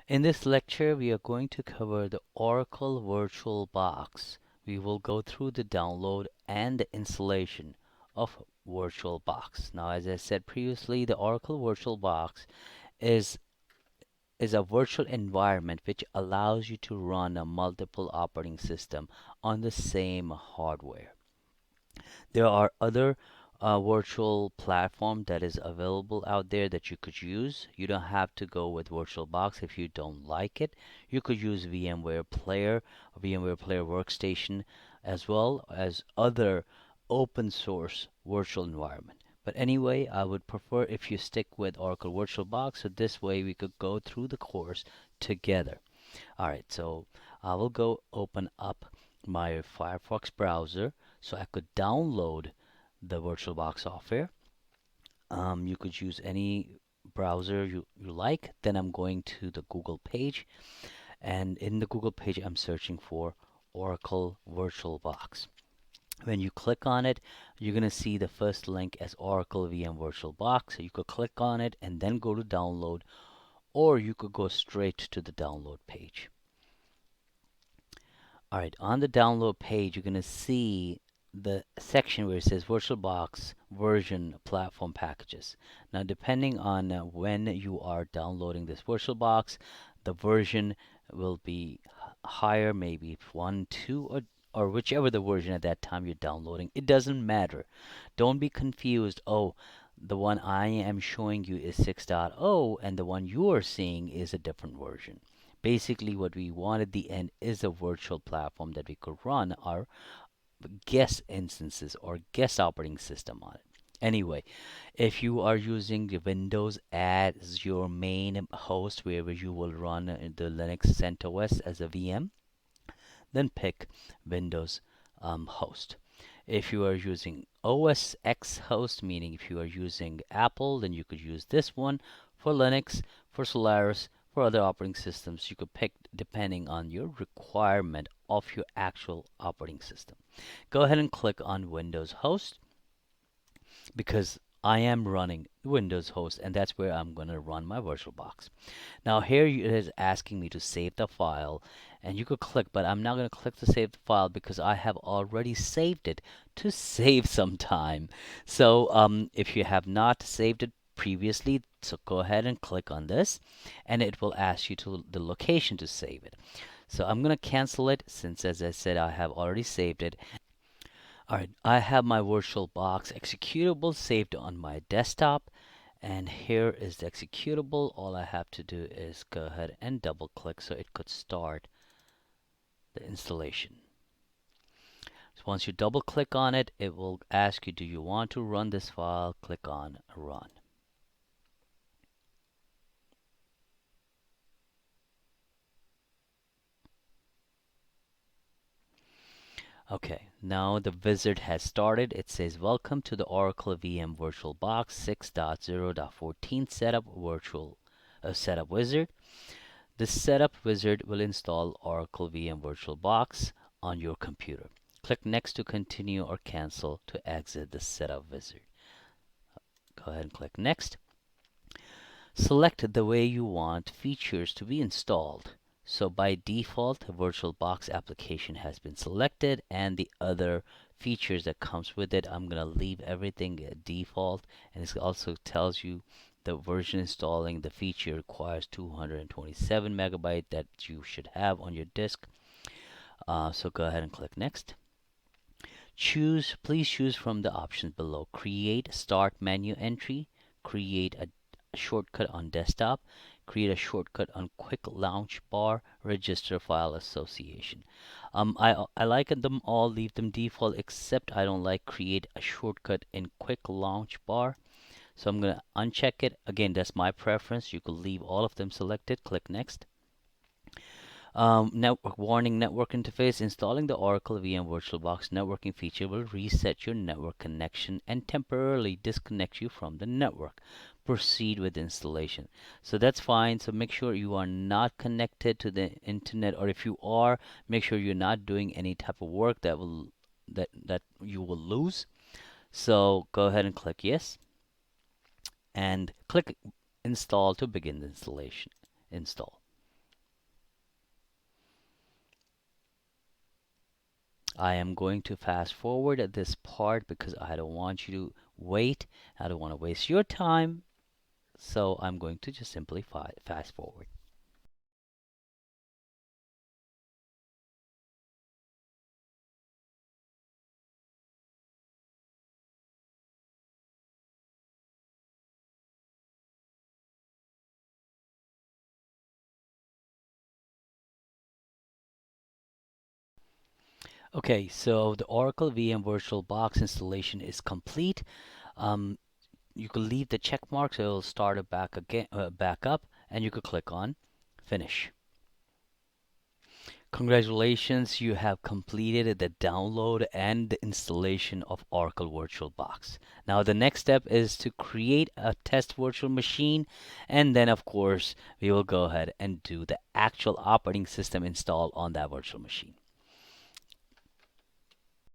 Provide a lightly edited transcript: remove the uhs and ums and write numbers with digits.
In this lecture, we are going to cover the Oracle VirtualBox. We will go through the download and the installation of VirtualBox. Now, as I said previously, the Oracle VirtualBox is is a virtual environment which allows you to run a multiple operating system on the same hardware. There are other virtual platform that is available out there that you could use. You don't have to go with VirtualBox if you don't like it. You could use VMware Player Workstation, as well as other open source virtual environment. But anyway, I would prefer if you stick with Oracle VirtualBox, so this way we could go through the course together. Alright, so I will go open up my Firefox browser so I could download the VirtualBox software. You could use any browser you like. Then I'm going to the Google page, and in the Google page, I'm searching for Oracle VirtualBox. When you click on it, you're going to see the first link as Oracle VM VirtualBox. So you could click on it and then go to download, or you could go straight to the download page. Alright, on the download page, you're going to see the section where it says VirtualBox version platform packages. Now, depending on when you are downloading this VirtualBox, the version will be higher, maybe 1, 2, or whichever the version at that time you're downloading. It doesn't matter. Don't be confused. Oh, the one I am showing you is 6.0 and the one you are seeing is a different version. Basically, what we want at the end is a virtual platform that we could run our guest instances or guest operating system on it. Anyway, if you are using the Windows as your main host where you will run the Linux CentOS as a VM, then pick Windows host. If you are using OS X host, meaning if you are using Apple, then you could use this one. For Linux, for Solaris, for other operating systems, you could pick depending on your requirement of your actual operating system. Go ahead and click on Windows host because I am running Windows host, and that's where I'm going to run my VirtualBox. Now here it is asking me to save the file, and you could click, but I'm not going to click to save the file because I have already saved it to save some time. So if you have not saved it previously, so go ahead and click on this, and it will ask you to the location to save it. So I'm going to cancel it since, as I said, I have already saved it. Alright, I have my VirtualBox executable saved on my desktop, and here is the executable. All I have to do is go ahead and double click so it could start the installation. So once you double click on it, it will ask you, do you want to run this file? Click on run. Okay, now the wizard has started. It says welcome to the Oracle VM VirtualBox 6.0.14 setup wizard. The setup wizard will install Oracle VM VirtualBox on your computer. Click next to continue or cancel to exit the setup wizard. Go ahead and click next. Select the way you want features to be installed. So by default, the VirtualBox application has been selected, and the other features that comes with it, I'm going to leave everything at default, and it also tells you the version installing the feature requires 227 megabyte that you should have on your disk. So go ahead and click next. Please choose from the options below. Create start menu entry, create a shortcut on desktop, create a shortcut on quick launch bar, register file association. I like them all, leave them default, except I don't like create a shortcut in quick launch bar. So I'm going to uncheck it. Again, that's my preference. You could leave all of them selected. Click next. Network warning, network interface. Installing the Oracle VM VirtualBox networking feature will reset your network connection and temporarily disconnect you from the network. Proceed with installation. So that's fine. So make sure you are not connected to the internet, or if you are, make sure you're not doing any type of work that you will lose. So go ahead and click yes, and click install to begin the installation. Install. I am going to fast forward at this part because I don't want you to wait. I don't want to waste your time. So I'm going to just simply fast forward. Okay, so the Oracle VM VirtualBox installation is complete. Um, you can leave the check mark so it'll start it back up, and you could click on Finish. Congratulations, you have completed the download and the installation of Oracle VirtualBox. Now the next step is to create a test virtual machine, and then of course we will go ahead and do the actual operating system install on that virtual machine.